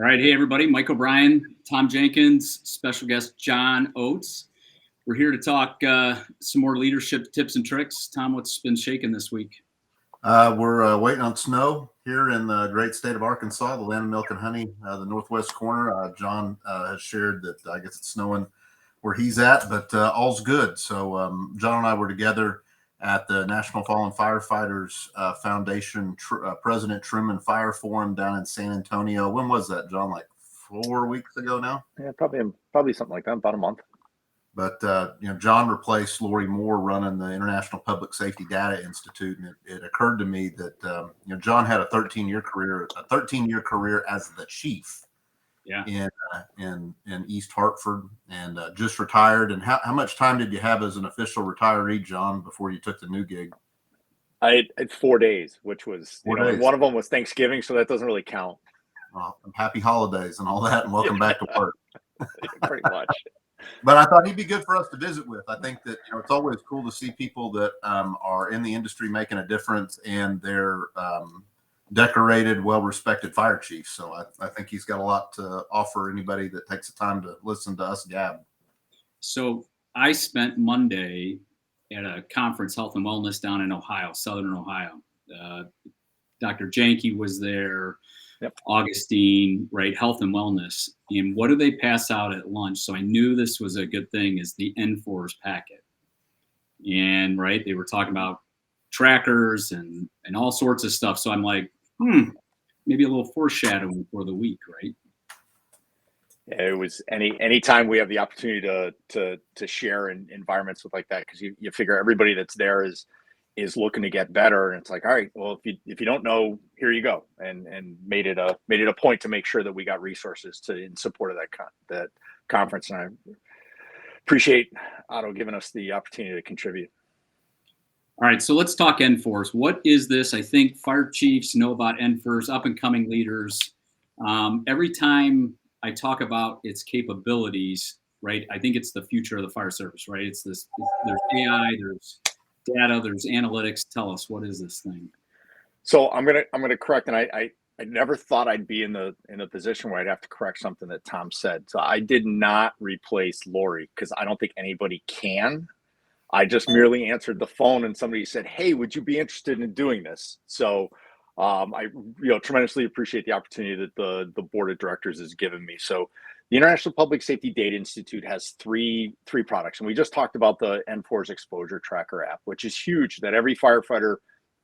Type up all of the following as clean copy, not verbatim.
All right. Hey, everybody. Mike O'Brien, Tom Jenkins, special guest John Oates. We're here to talk some more leadership tips and tricks. Tom, what's been shaking this week? We're waiting on snow here in the great state of Arkansas, the land of milk and honey, the northwest corner. John has shared that I guess it's snowing where he's at, but all's good. So John and I were together at the National Fallen Firefighters Foundation President Truman Fire Forum down in San Antonio. When was that, John? Like 4 weeks ago now? Yeah, probably something like that, about a month. But John replaced Lori Moore running the International Public Safety Data Institute, and it occurred to me that John had a 13-year career as the chief, in East Hartford, and just retired. And how much time did you have as an official retiree, John, before you took the new gig? I had 4 days, which was one of them was Thanksgiving, so that doesn't really count. Happy holidays and all that, and welcome back to work. Pretty much. But I thought he'd be good for us to visit with. I think that it's always cool to see people that are in the industry making a difference, and they're decorated, well-respected fire chiefs. So I think he's got a lot to offer anybody that takes the time to listen to us gab. So I spent Monday at a conference, Health and Wellness, down in Ohio, Southern Ohio. Dr. Janke was there. Yep. Augustine, right? Health and Wellness. And what do they pass out at lunch? So I knew this was a good thing, is the NFORS packet. And right, they were talking about trackers and all sorts of stuff. So I'm like, maybe a little foreshadowing for the week, right? Yeah, it was anytime we have the opportunity to share in environments with like that, because you figure everybody that's there is looking to get better, and it's like, all right, well, if you don't know, here you go, and made it a point to make sure that we got resources in support of that conference, and I appreciate Otto giving us the opportunity to contribute. All right, so let's talk NFORS. What is this? I think fire chiefs know about NFORS, up and coming leaders. Every time I talk about its capabilities, right, I think it's the future of the fire service, right? It's this. There's AI. There's data, there's analytics. Tell us, what is this thing? So I'm gonna correct, and I never thought I'd be in the position where I'd have to correct something that Tom said. So I did not replace Lori, because I don't think anybody can. I just merely answered the phone, and somebody said, "Hey, would you be interested in doing this?" So I tremendously appreciate the opportunity that the board of directors has given me. So the International Public Safety Data Institute has three products, and we just talked about the NFORS Exposure Tracker app, which is huge, that every firefighter,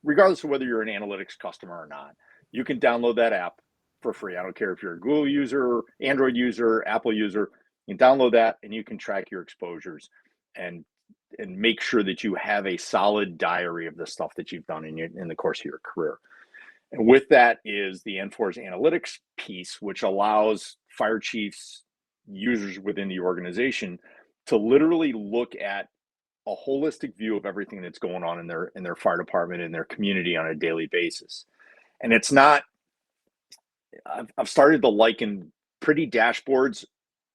regardless of whether you're an analytics customer or not, you can download that app for free. I don't care if you're a Google user, Android user, Apple user, you can download that and you can track your exposures and make sure that you have a solid diary of the stuff that you've done in the course of your career. And with that is the NFORS analytics piece, which allows fire chiefs, users within the organization, to literally look at a holistic view of everything that's going on in their fire department, in their community on a daily basis. And it's not, I've started to liken pretty dashboards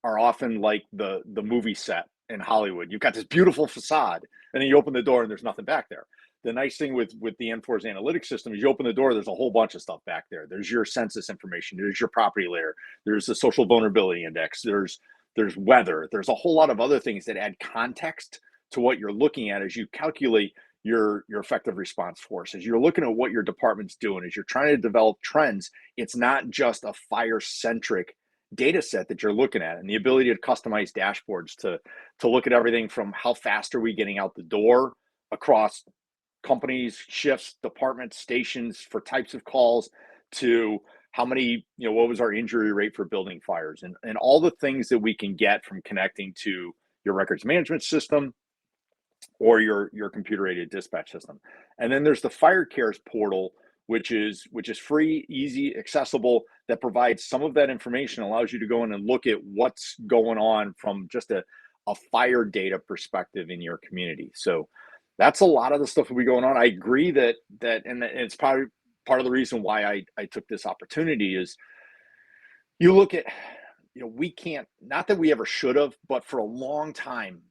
are often like the movie set in Hollywood. You've got this beautiful facade, and then you open the door and there's nothing back there. The nice thing with the NFORS analytics system is you open the door, there's a whole bunch of stuff back there. There's your census information, there's your property layer, there's the social vulnerability index, there's weather, there's a whole lot of other things that add context to what you're looking at as you calculate your effective response force. As you're looking at what your department's doing, as you're trying to develop trends, it's not just a fire-centric data set that you're looking at, and the ability to customize dashboards to look at everything from how fast are we getting out the door across companies, shifts, departments, stations for types of calls, to how many, what was our injury rate for building fires, and all the things that we can get from connecting to your records management system or your computer-aided dispatch system. And then there's the Fire Cares portal, which is free, easy, accessible, that provides some of that information, allows you to go in and look at what's going on from just a fire data perspective in your community. So that's a lot of the stuff that we going on. I agree that and it's probably part of the reason why I took this opportunity is you look at, we can't, not that we ever should have, but for a long time,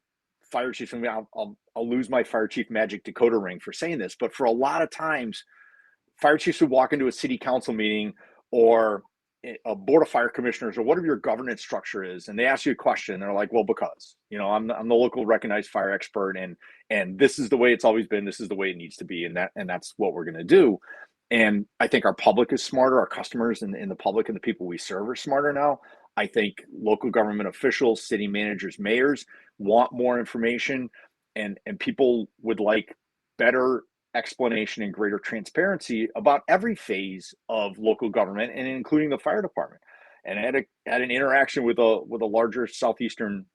fire chiefs, and I'll lose my fire chief magic decoder ring for saying this, but for a lot of times, fire chiefs would walk into a city council meeting or a board of fire commissioners or whatever your governance structure is, and they ask you a question, they're like, well, because, you know, I'm the local recognized fire expert, and this is the way it's always been, this is the way it needs to be, and that's what we're going to do. And I think our public is smarter, our customers and the public and the people we serve are smarter now. I think local government officials, city managers, mayors want more information, and people would like better explanation and greater transparency about every phase of local government, and including the fire department. And I had an interaction with a larger southeastern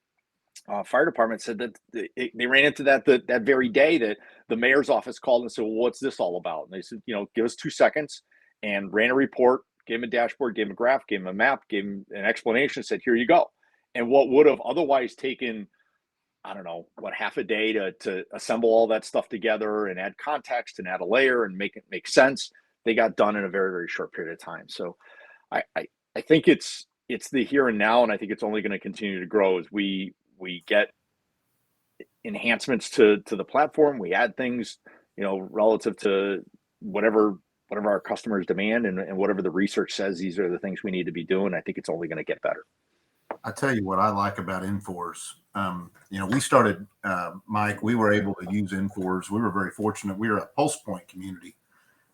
fire department, said that they ran into that very day, that the mayor's office called and said, well, what's this all about? And they said, you know, give us 2 seconds, and ran a report, gave him a dashboard, gave him a graph, gave him a map, gave him an explanation, said, here you go. And what would have otherwise taken, I don't know, half a day to assemble all that stuff together and add context and add a layer and make it make sense, they got done in a very, very short period of time. So I think it's the here and now, and I think it's only going to continue to grow as we get enhancements to the platform. We add things, you know, relative to whatever our customers demand, and whatever the research says, these are the things we need to be doing. I think it's only going to get better. I tell you what I like about NFORS. You know, we started, Mike, we were able to use NFORS. We were very fortunate. We were a pulse point community.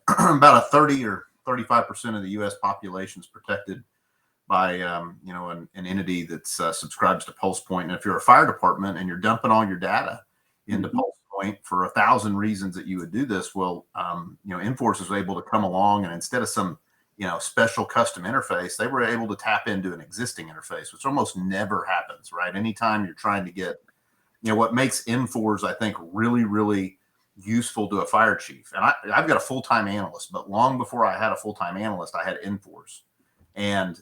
About a 30 or 35% of the U.S. population is protected by, you know, an entity that subscribes to Pulse Point. And if you're a fire department and you're dumping all your data into Pulse Point for 1,000 reasons that you would do this, well, you know, NFORS was able to come along, and instead of some, you know, special custom interface, they were able to tap into an existing interface, which almost never happens, right? Anytime you're trying to get, you know, what makes NFORS, I think, really, really useful to a fire chief. And I've got a full-time analyst, but long before I had a full-time analyst, I had NFORS. And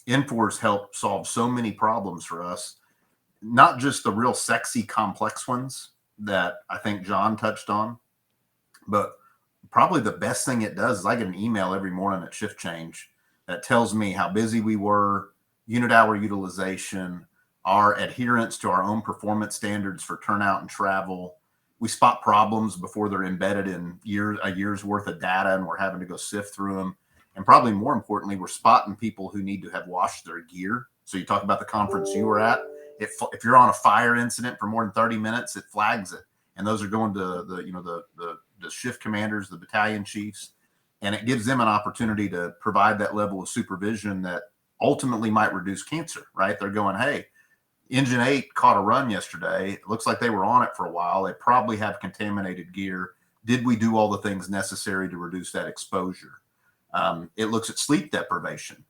NFORS helped solve so many problems for us, not just the real sexy, complex ones that I think John touched on, but probably the best thing it does is I get an email every morning at shift change that tells me how busy we were, unit hour utilization, our adherence to our own performance standards for turnout and travel. We spot problems before they're embedded in a year's worth of data, and we're having to go sift through them. And probably more importantly, we're spotting people who need to have washed their gear. So you talk about the conference you were at. If you're on a fire incident for more than 30 minutes, it flags it. And those are going to the shift commanders, the battalion chiefs, and it gives them an opportunity to provide that level of supervision that ultimately might reduce cancer, right? They're going, hey, Engine 8 caught a run yesterday. It looks like they were on it for a while. They probably have contaminated gear. Did we do all the things necessary to reduce that exposure? It looks at sleep deprivation.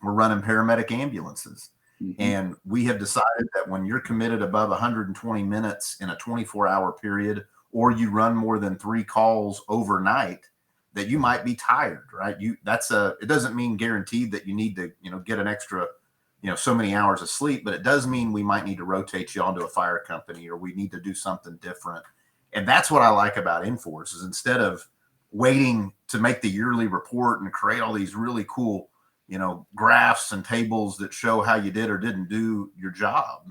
We're running paramedic ambulances. And we have decided that when you're committed above 120 minutes in a 24-hour period, or you run more than 3 calls overnight, that you might be tired, right? It doesn't mean guaranteed that you need to, you know, get an extra, you know, so many hours of sleep, but it does mean we might need to rotate you onto a fire company, or we need to do something different. And that's what I like about NFORS, is instead of waiting to make the yearly report and create all these really cool, you know, graphs and tables that show how you did or didn't do your job.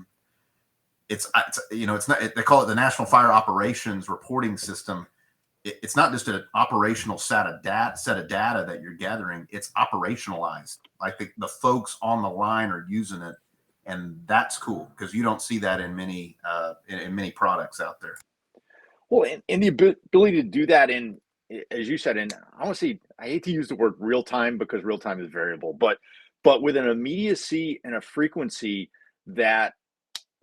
It's you know, it's not, they call it the National Fire Operations Reporting System. It's not just an operational set of data that you're gathering. It's operationalized. Like the folks on the line are using it, and that's cool because you don't see that in many products out there. Well, and the ability to do that in, as you said, and honestly, I hate to use the word real time because real time is variable, but with an immediacy and a frequency that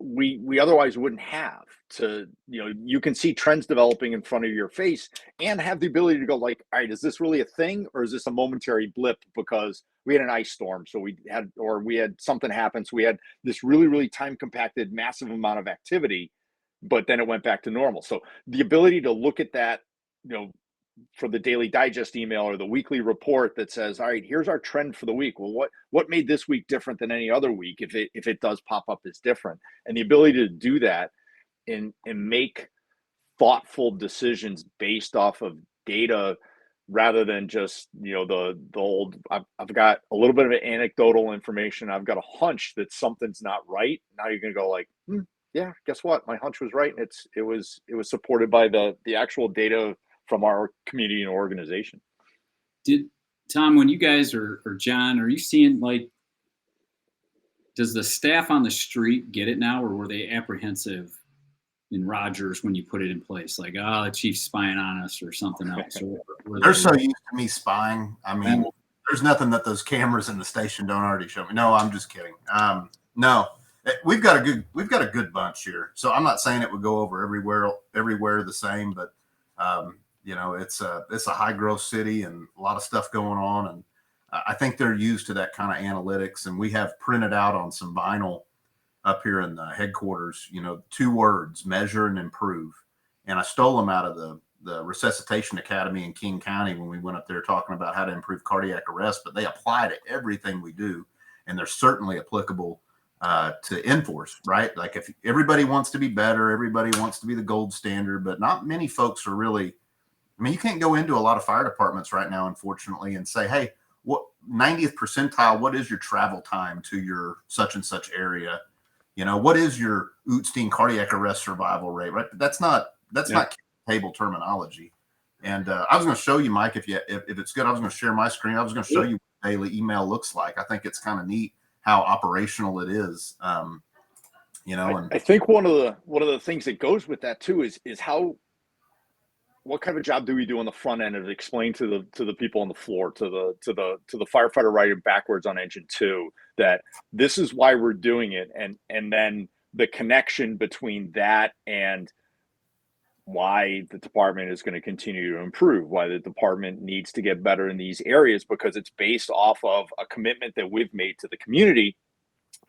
we otherwise wouldn't have. To, you know, you can see trends developing in front of your face and have the ability to go like, all right, is this really a thing, or is this a momentary blip because we had an ice storm, so we had something happen, so we had this really, really time compacted massive amount of activity, but then it went back to normal. So the ability to look at that, you know, for the daily digest email or the weekly report that says, all right, here's our trend for the week. Well, what made this week different than any other week, if it does pop up as different? And the ability to do that and make thoughtful decisions based off of data rather than just, you know, the old, I've got a little bit of anecdotal information, I've got a hunch that something's not right. Now you're gonna go like, yeah, guess what? My hunch was right, and it was supported by the actual data from our community and organization. Did Tom, when you guys or John, are you seeing, like, does the staff on the street get it now, or were they apprehensive in Rogers when you put it in place? Like, oh, the chief's spying on us or something else. Or They're so used to me spying. I mean, there's nothing that those cameras in the station don't already show me. No, I'm just kidding. No, we've got a good bunch here. So I'm not saying it would go over everywhere the same, but you know, it's a high growth city and a lot of stuff going on. And I think they're used to that kind of analytics. And we have printed out on some vinyl up here in the headquarters, you know, 2 words: measure and improve. And I stole them out of the Resuscitation Academy in King County when we went up there talking about how to improve cardiac arrest, but they apply to everything we do. And they're certainly applicable to NFORS, right? Like, if everybody wants to be better, everybody wants to be the gold standard, but not many folks are really, I mean, you can't go into a lot of fire departments right now, unfortunately, and say, hey, what 90th percentile, what is your travel time to your such and such area? You know, what is your Ootstein cardiac arrest survival rate, right? That's not table terminology. And I was going to show you, Mike, if it's good, I was going to share my screen. I was going to show you what daily email looks like. I think it's kind of neat how operational it is. You know, and I think one of the things that goes with that too is what kind of a job do we do on the front end of explaining to the people on the floor, to the firefighter riding backwards on engine 2, that this is why we're doing it, and then the connection between that and why the department is going to continue to improve, why the department needs to get better in these areas, because it's based off of a commitment that we've made to the community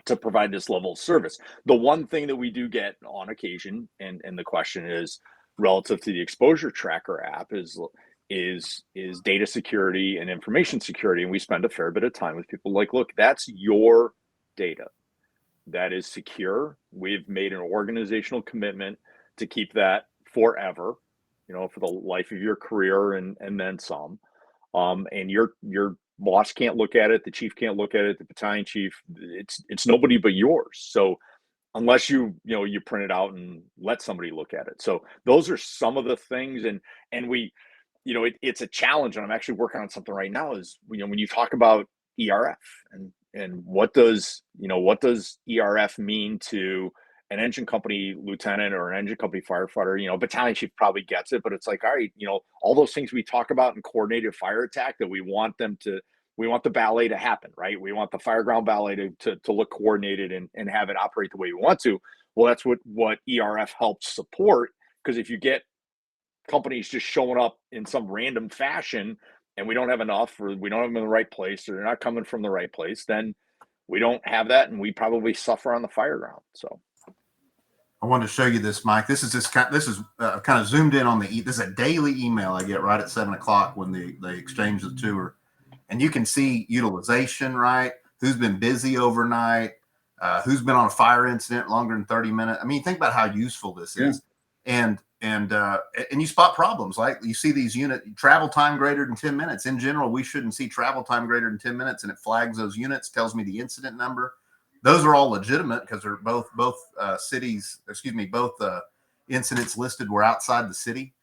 to provide this level of service. The one thing that we do get on occasion, and the question is relative to the exposure tracker app, is data security and information security. And we spend a fair bit of time with people like, look, that's your data. That is secure. We've made an organizational commitment to keep that forever, you know, for the life of your career and then some. And your boss can't look at it, the chief can't look at it, the battalion chief, it's nobody but yours. So unless you print it out and let somebody look at it. So those are some of the things, and we, you know, it's a challenge, and I'm actually working on something right now, is, you know, when you talk about ERF and what does ERF mean to an engine company lieutenant or an engine company firefighter. You know, battalion chief probably gets it, but it's like, all right, you know, all those things we talk about in coordinated fire attack, that we want the ballet to happen, right? We want the fireground ballet to look coordinated and have it operate the way we want to. Well, that's what ERF helps support, because if you get companies just showing up in some random fashion and we don't have enough, or we don't have them in the right place, or they're not coming from the right place, then we don't have that, and we probably suffer on the fireground. So I wanted to show you this, Mike. This is kind of zoomed in on this is a daily email I get right at 7 o'clock when they exchange the tour, and you can see utilization, right? Who's been busy overnight, who's been on a fire incident longer than 30 minutes. I mean, think about how useful this is, and you spot problems. Like, you see these travel time greater than 10 minutes. In general, we shouldn't see travel time greater than 10 minutes, and it flags those units, tells me the incident number. Those are all legitimate because they're both incidents listed were outside the city.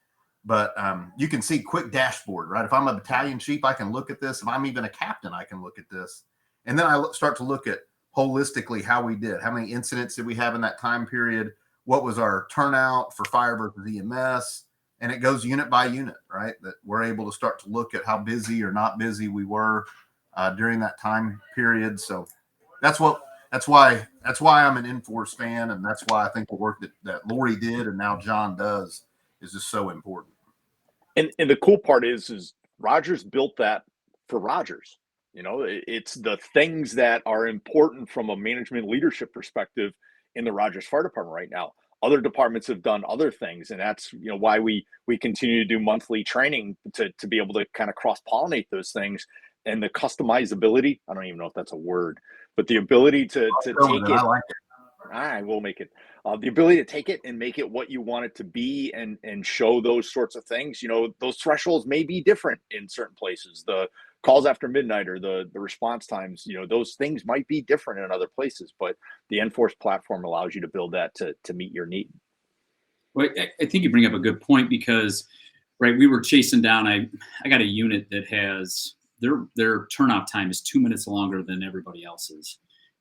But you can see quick dashboard, right? If I'm a battalion chief, I can look at this. If I'm even a captain, I can look at this. And then I start to look at holistically how we did. How many incidents did we have in that time period? What was our turnout for fire versus EMS? And it goes unit by unit, right? That we're able to start to look at how busy or not busy we were during that time period. So that's why I'm an NFORS fan, and that's why I think the work that Lori did and now John does is just so important. And the cool part is Rogers built that for Rogers. You know, it's the things that are important from a management leadership perspective in the Rogers Fire Department right now. Other departments have done other things, and that's, you know, why we continue to do monthly training to be able to kind of cross-pollinate those things. And the customizability, I don't even know if that's a word, but the ability to take it. I like it. I will make it. The ability to take it and make it what you want it to be, and show those sorts of things. You know, those thresholds may be different in certain places. The calls after midnight, or the response times, you know, those things might be different in other places, but the NFORS platform allows you to build that to meet your need. Well, I think you bring up a good point, because, right, we were chasing down, I got a unit that has their turnoff time is 2 minutes longer than everybody else's.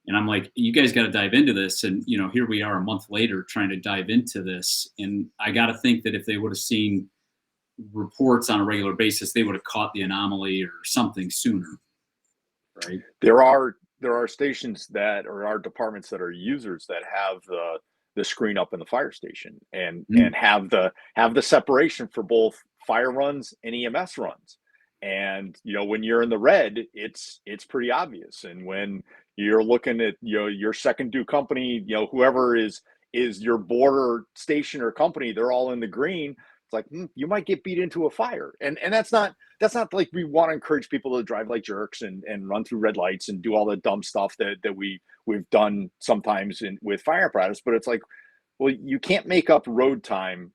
And I'm like, you guys got to dive into this. And, you know, here we are a month later trying to dive into this. And I got to think that if they would have seen reports on a regular basis, they would have caught the anomaly or something sooner. Right. There are stations that, or are departments that are users that have the screen up in the fire station and have the separation for both fire runs and EMS runs. And, you know, when you're in the red, it's pretty obvious. And when you're looking at, you know, your second due company, you know, whoever is your border station or company, they're all in the green. It's like, you might get beat into a fire. And that's not like we want to encourage people to drive like jerks and run through red lights and do all the dumb stuff that we've done sometimes with fire apparatus. But it's like, well, you can't make up road time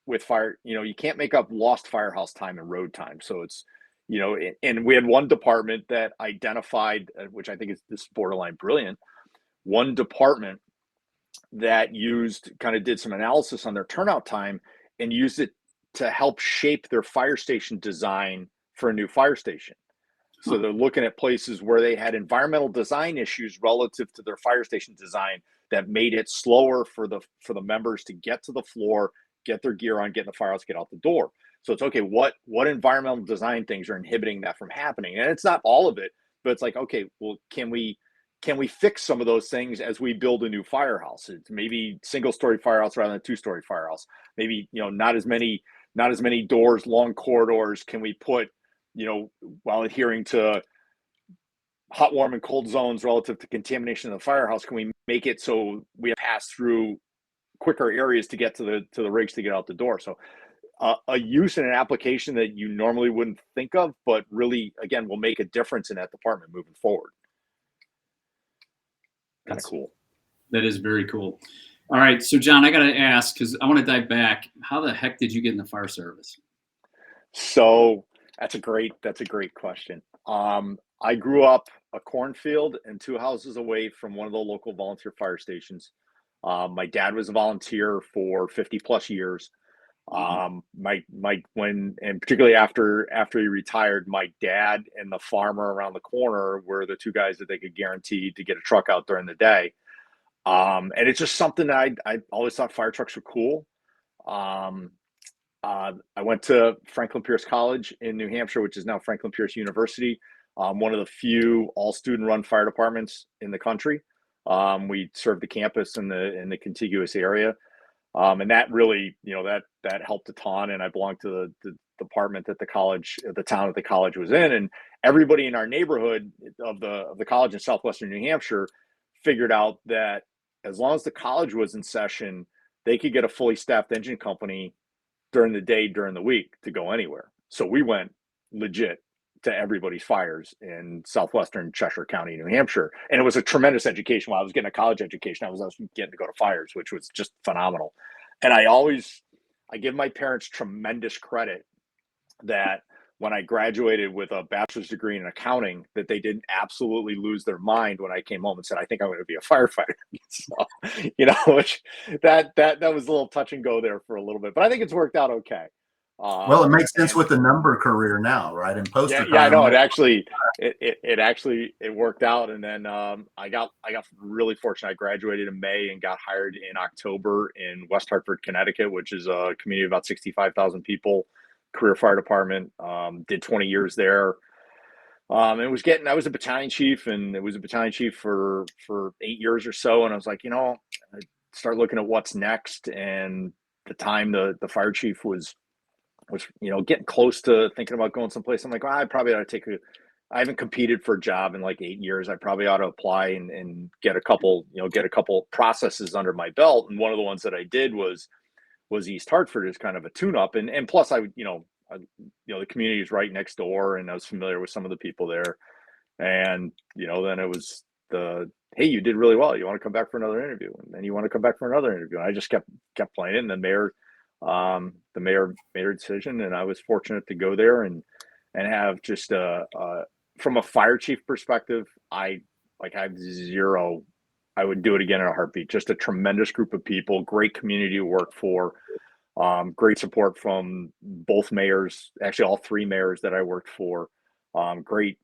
with fire. You know, you can't make up lost firehouse time and road time. So it's, you know, and we had one department that identified, which I think is this borderline brilliant, one department that did some analysis on their turnout time and used it to help shape their fire station design for a new fire station. So they're looking at places where they had environmental design issues relative to their fire station design that made it slower for the members to get to the floor, get their gear on, get in the firehouse, get out the door. So it's okay, what environmental design things are inhibiting that from happening? And it's not all of it, but it's like, okay, well, can we fix some of those things as we build a new firehouse? It's maybe single-story firehouse rather than two-story firehouse. Maybe, you know, not as many doors, long corridors. Can we put, you know, while adhering to hot, warm, and cold zones relative to contamination in the firehouse, can we make it so we pass through quicker areas to get to the rigs to get out the door? So a use and an application that you normally wouldn't think of, but really, again, will make a difference in that department moving forward. Kind of cool. That is very cool. All right. So John, I got to ask, because I want to dive back. How the heck did you get in the fire service? So that's a great question. I grew up a cornfield and 2 houses away from one of the local volunteer fire stations. My dad was a volunteer for 50 plus years. And particularly after he retired, my dad and the farmer around the corner were the 2 guys that they could guarantee to get a truck out during the day. And it's just something that I always thought fire trucks were cool. I went to Franklin Pierce College in New Hampshire, which is now Franklin Pierce University. One of the few all student run fire departments in the country. We served the campus in the contiguous area. And that really, you know, that helped a ton. And I belonged to the department that the town that the college was in. And everybody in our neighborhood of the college in southwestern New Hampshire figured out that as long as the college was in session, they could get a fully staffed engine company during the day, during the week to go anywhere. So we went legit to everybody's fires in southwestern Cheshire County, New Hampshire. And it was a tremendous education. While I was getting a college education, I was getting to go to fires, which was just phenomenal. And I give my parents tremendous credit that when I graduated with a bachelor's degree in accounting, that they didn't absolutely lose their mind when I came home and said, I think I'm going to be a firefighter. So, you know, which that was a little touch and go there for a little bit, but I think it's worked out okay. Well, it makes sense with the number career now, right? In post yeah, I know it actually worked out. And then I got really fortunate. I graduated in May and got hired in October in West Hartford, Connecticut, which is a community of about 65,000 people, career fire department. Did 20 years there. I was a battalion chief, and it was a battalion chief for 8 years or so. And I was like, you know, I start looking at what's next. And the time the fire chief was, you know, getting close to thinking about going someplace. I'm like, well, I probably ought to I haven't competed for a job in like 8 years. I probably ought to apply and get a couple processes under my belt. And one of the ones that I did was East Hartford as kind of a tune-up. And plus the community is right next door, and I was familiar with some of the people there. And, you know, then it was hey, you did really well. You want to come back for another interview? And then you want to come back for another interview. And I just kept playing it. And the mayor made a decision, and I was fortunate to go there and have just from a fire chief perspective, I would do it again in a heartbeat. Just a tremendous group of people, great community to work for, great support from both mayors, actually all 3 mayors that I worked for. Great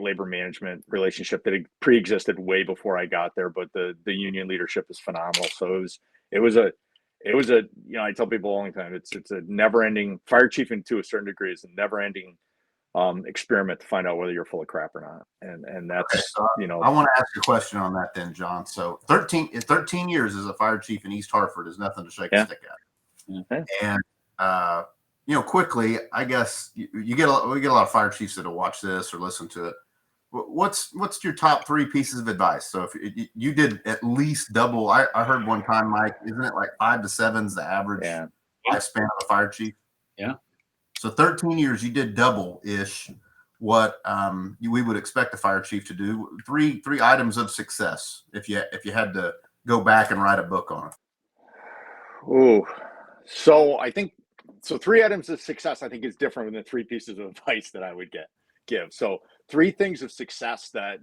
labor management relationship that had pre-existed way before I got there, but the union leadership is phenomenal. So it was a I tell people all the time, it's a never-ending, fire chief, and to a certain degree is a never-ending experiment to find out whether you're full of crap or not. And that's, okay, so I want to ask you a question on that then, John. So 13 years as a fire chief in East Hartford is nothing to shake a stick at. Yeah. And quickly, I guess we get a lot of fire chiefs that will watch this or listen to it. What's your top 3 pieces of advice? So if you did at least double, I heard one time, Mike, isn't it like 5 to 7's the average lifespan of a fire chief? Yeah. So 13 years, you did double-ish what we would expect a fire chief to do. Three items of success if you had to go back and write a book on it. Oh, so I think 3 items of success I think is different than 3 pieces of advice that I would give. So 3 things of success that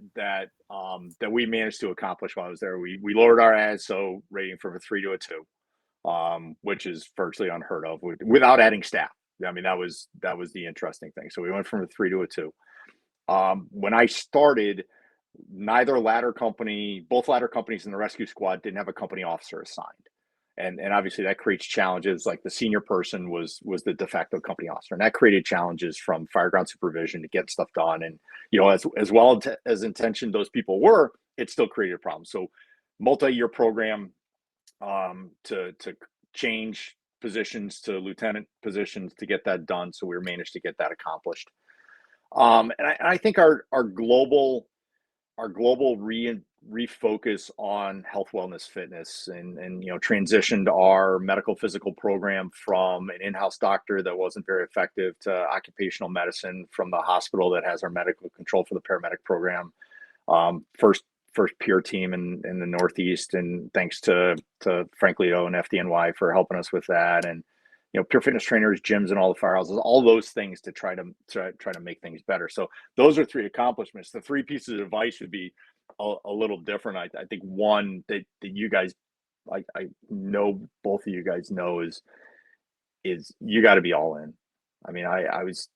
we managed to accomplish while I was there. We lowered our ISO rating from a 3 to a 2, which is virtually unheard of without adding staff. I mean, that was the interesting thing. So we went from a 3 to a 2. When I started, both ladder companies in the rescue squad didn't have a company officer assigned. And obviously that creates challenges. Like the senior person was the de facto company officer, and that created challenges from fireground supervision to get stuff done. And as well as intentioned those people were, it still created a problem. So multi-year program to change positions to lieutenant positions to get that done. So we managed to get that accomplished. And I think our global refocus on health, wellness, fitness, and transitioned our medical physical program from an in-house doctor that wasn't very effective to occupational medicine from the hospital that has our medical control for the paramedic program. First peer team in the Northeast, and thanks to Frank Leo and FDNY for helping us with that. And peer fitness trainers, gyms, and all the firehouses, all those things to try to make things better. So those are 3 accomplishments. The 3 pieces of advice would be a little different. I think one that you guys, I know both of you guys know is you got to be all in. I mean, I was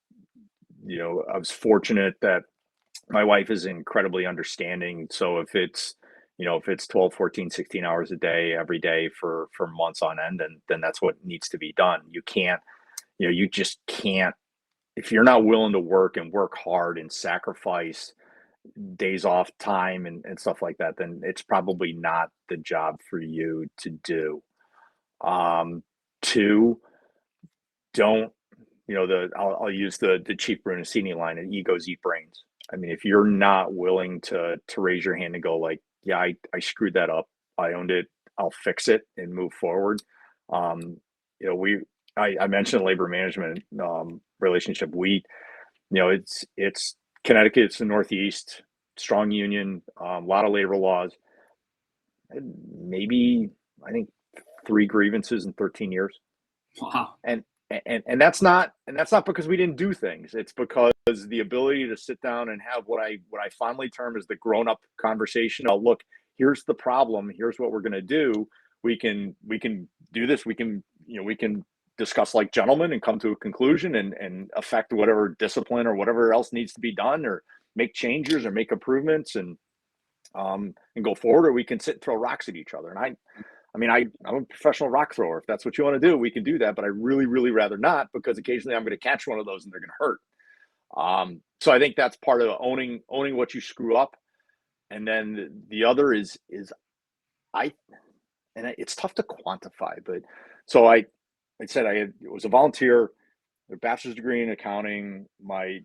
fortunate that my wife is incredibly understanding. So if it's 12, 14, 16 hours a day, every day for months on end, then that's what needs to be done. You can't, you just can't, if you're not willing to work hard and sacrifice days off time and stuff like that, then it's probably not the job for you to do. 2, don't, I'll use the Chief Brunacini line, and egos eat brains. I mean, if you're not willing to raise your hand and go like, yeah, I screwed that up, I owned it, I'll fix it and move forward. I mentioned labor management relationship. It's Connecticut, it's the Northeast, strong union, a lot of labor laws. Maybe I think 3 grievances in 13 years. Wow. And that's not because we didn't do things. It's because the ability to sit down and have what I fondly term as the grown-up conversation. Oh, look, here's the problem. Here's what we're going to do. We can do this. We can discuss like gentlemen and come to a conclusion and affect whatever discipline or whatever else needs to be done, or make changes or make improvements and go forward. Or we can sit and throw rocks at each other. And I'm a professional rock thrower. If that's what you want to do, we can do that. But I really, really rather not, because occasionally I'm going to catch one of those and they're going to hurt. So I think that's part of owning what you screw up. And then the other is it's tough to quantify, but so I said I was a volunteer, a bachelor's degree in accounting, my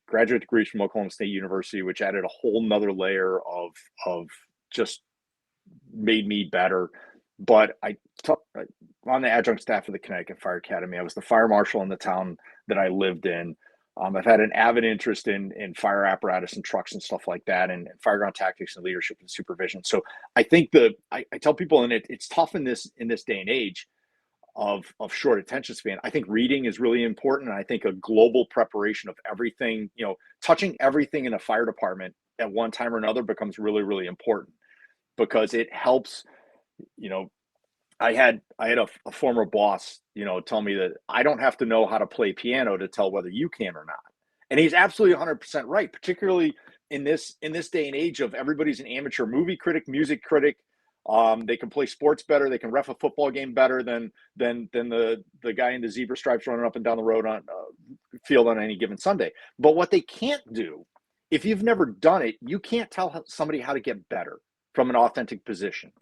graduate degree from Oklahoma State University, which added a whole nother layer of just made me better. But I took on the adjunct staff of the Connecticut Fire Academy. I was the fire marshal in the town that I lived in. I've had an avid interest in fire apparatus and trucks and stuff like that, and fireground tactics and leadership and supervision. So I think I tell people, and it's tough in this day and age of short attention span. I think reading is really important. And I think a global preparation of everything, touching everything in a fire department at one time or another becomes really, really important, because it helps. I had a former boss, tell me that I don't have to know how to play piano to tell whether you can or not. And he's absolutely 100% right, particularly in this day and age of everybody's an amateur movie critic, music critic. They can play sports better. They can ref a football game better than the guy in the zebra stripes running up and down the road on field on any given Sunday. But what they can't do, if you've never done it, you can't tell somebody how to get better from an authentic position.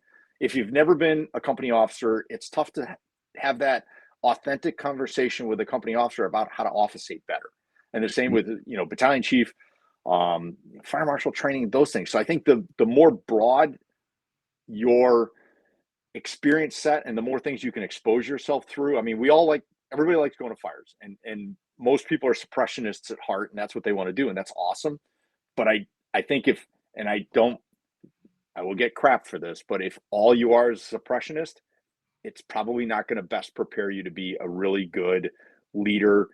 If you've never been a company officer, it's tough to have that authentic conversation with a company officer about how to officate better. And the same with, battalion chief, fire marshal training, those things. So I think the more broad your experience set and the more things you can expose yourself through. I mean, everybody likes going to fires, and most people are suppressionists at heart, and that's what they want to do. And that's awesome. But I think I will get crap for this, but if all you are is a suppressionist, it's probably not going to best prepare you to be a really good leader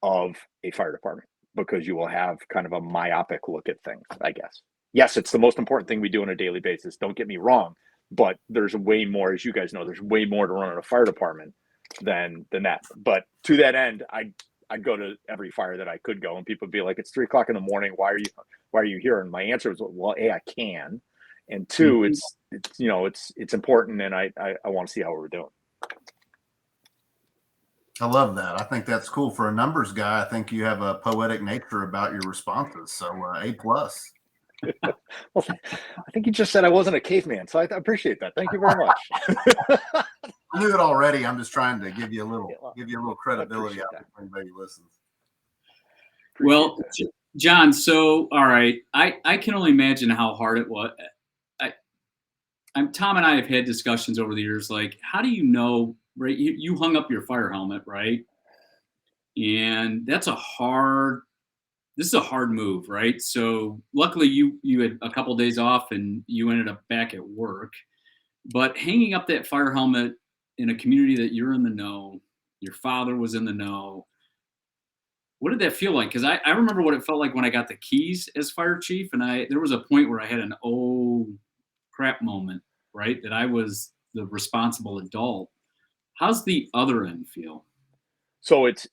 of a fire department, because you will have kind of a myopic look at things, I guess. Yes, it's the most important thing we do on a daily basis. Don't get me wrong, but there's way more, as you guys know, there's way more to run in a fire department than that. But to that end, I'd go to every fire that I could go, and people would be like, "It's 3:00 in the morning. Why are you here?" And my answer was, "Well, A, I can, and two, it's important, and I want to see how we're doing." I love that. I think that's cool for a numbers guy. I think you have a poetic nature about your responses. So A+. Well, I think you just said I wasn't a caveman, so I appreciate that. Thank you very much. I knew it already. I'm just trying to give you a little credibility out there for anybody who listens. Well, John, so all right, I can only imagine how hard it was. Tom and I have had discussions over the years, like, how do you know, right? You hung up your fire helmet, right? And this is a hard move, right? So luckily you had a couple of days off and you ended up back at work. But hanging up that fire helmet in a community that you're in the know, your father was in the know, what did that feel like? Because I remember what it felt like when I got the keys as fire chief, and there was a point where I had an oh crap moment, right? That I was the responsible adult. How's the other end feel? So it's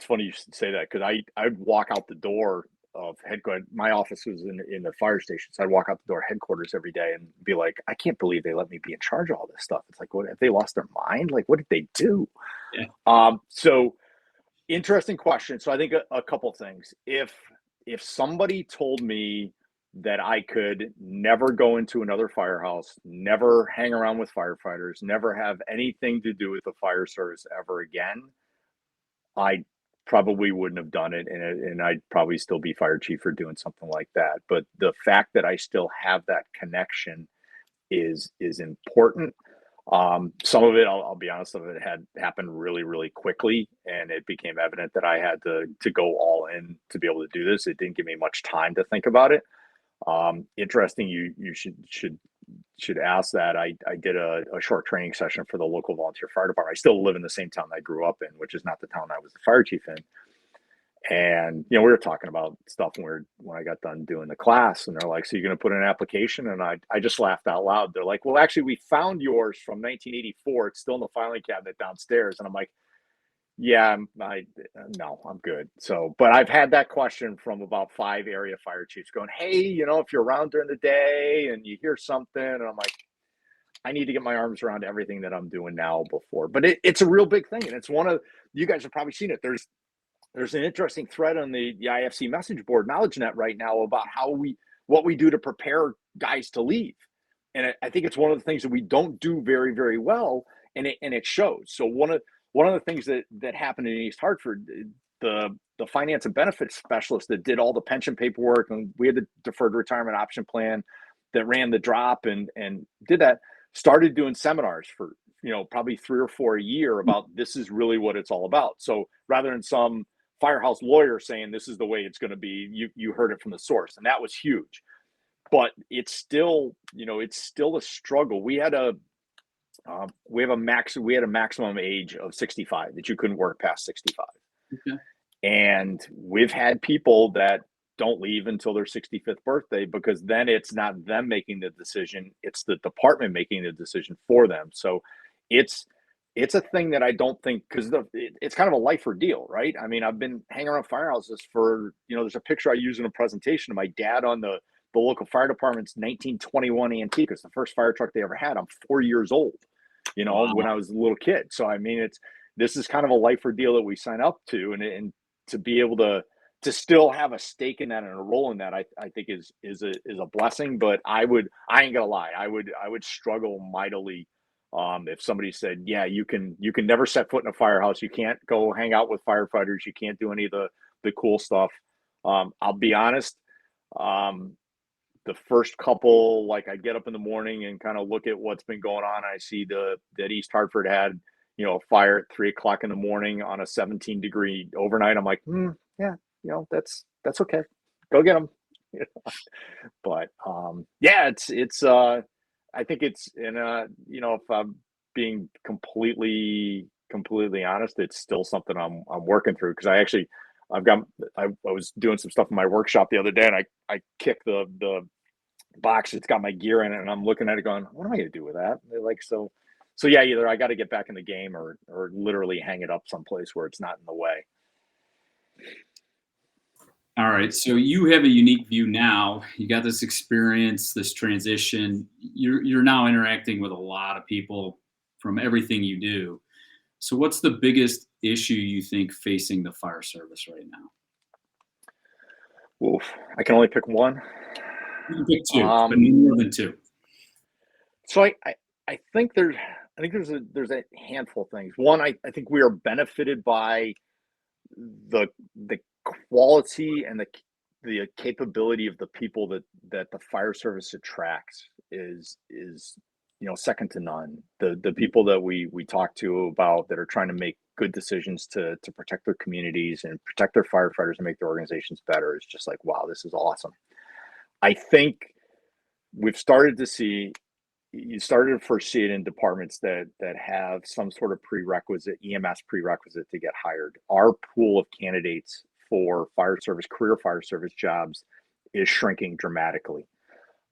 funny you should say that, because I'd walk out the door of headquarters. My office was in the fire station, so I'd walk out the door of headquarters every day and be like, I can't believe they let me be in charge of all this stuff. It's like, what, have they lost their mind? Like, what did they do? Yeah. So interesting question. So I think a couple things. If somebody told me that I could never go into another firehouse, never hang around with firefighters, never have anything to do with the fire service ever again, I probably wouldn't have done it, and I'd probably still be fire chief or doing something like that. But the fact that I still have that connection is important. Some of it, I'll be honest, some of it had happened really, really quickly, and it became evident that I had to go all in to be able to do this. It didn't give me much time to think about it. Interesting. You should ask that. I did a short training session for the local volunteer fire department. I still live in the same town I grew up in, which is not the town I was the fire chief in. And we were talking about stuff when I got done doing the class, and they're like, "So you're going to put in an application?" And I just laughed out loud. They're like, "Well, actually, we found yours from 1984. It's still in the filing cabinet downstairs." And I'm like, "Yeah, no, I'm good." So, but I've had that question from about 5 area fire chiefs going, "Hey, if you're around during the day and you hear something," and I'm like, I need to get my arms around everything that I'm doing now before. But it's a real big thing, and it's one of, you guys have probably seen it. There's an interesting thread on the IFC message board, KnowledgeNet, right now about what we do to prepare guys to leave. And I think it's one of the things that we don't do very, very well, and it shows. So one of the things that happened in East Hartford, the finance and benefits specialist that did all the pension paperwork, and we had the deferred retirement option plan that ran the drop and did that, started doing seminars for probably 3 or 4 a year about this is really what it's all about. So rather than some firehouse lawyer saying this is the way it's going to be, you heard it from the source, and that was huge. But it's still a struggle. We had a maximum age of 65 that you couldn't work past 65. Okay. And we've had people that don't leave until their 65th birthday, because then it's not them making the decision, it's the department making the decision for them. So it's it's a thing that I don't think, because it's kind of a life or deal, right? I mean, I've been hanging around firehouses for, there's a picture I use in a presentation of my dad on the local fire department's 1921 Antique. It's the first fire truck they ever had. I'm 4 years old, Wow. when I was a little kid. So I mean, this is kind of a life or deal that we sign up to, and to be able to still have a stake in that and a role in that, I think is a blessing. But I ain't gonna lie, I would struggle mightily if somebody said, yeah, you can never set foot in a firehouse, you can't go hang out with firefighters, you can't do any of the cool stuff. I'll be honest, the first couple, like, I get up in the morning and kind of look at what's been going on. I see that East Hartford had, a fire at 3 o'clock in the morning on a 17-degree overnight. I'm like, yeah, that's okay. Go get them. But yeah, it's I think it's, and if I'm being completely honest, it's still something I'm working through, because I was doing some stuff in my workshop the other day, and I kicked the box. It's got my gear in it, and I'm looking at it going, what am I going to do with that? And they're like, so yeah, either I got to get back in the game, or literally hang it up someplace where it's not in the way. All right. So you have a unique view now. You got this experience, this transition. You're now interacting with a lot of people from everything you do. So what's the biggest issue you think facing the fire service right now? Oof, I can only pick one. You can pick two, but more than two. So I think there's a handful of things. One, I think we are benefited by the quality and the capability of the people that the fire service attracts is second to none. The people that we talk to about that are trying to make good decisions to protect their communities and protect their firefighters and make their organizations better is just like, wow, this is awesome. I think we've started to see, you started to first see it in departments that have some sort of prerequisite, EMS prerequisite to get hired. Our pool of candidates for career fire service jobs is shrinking dramatically.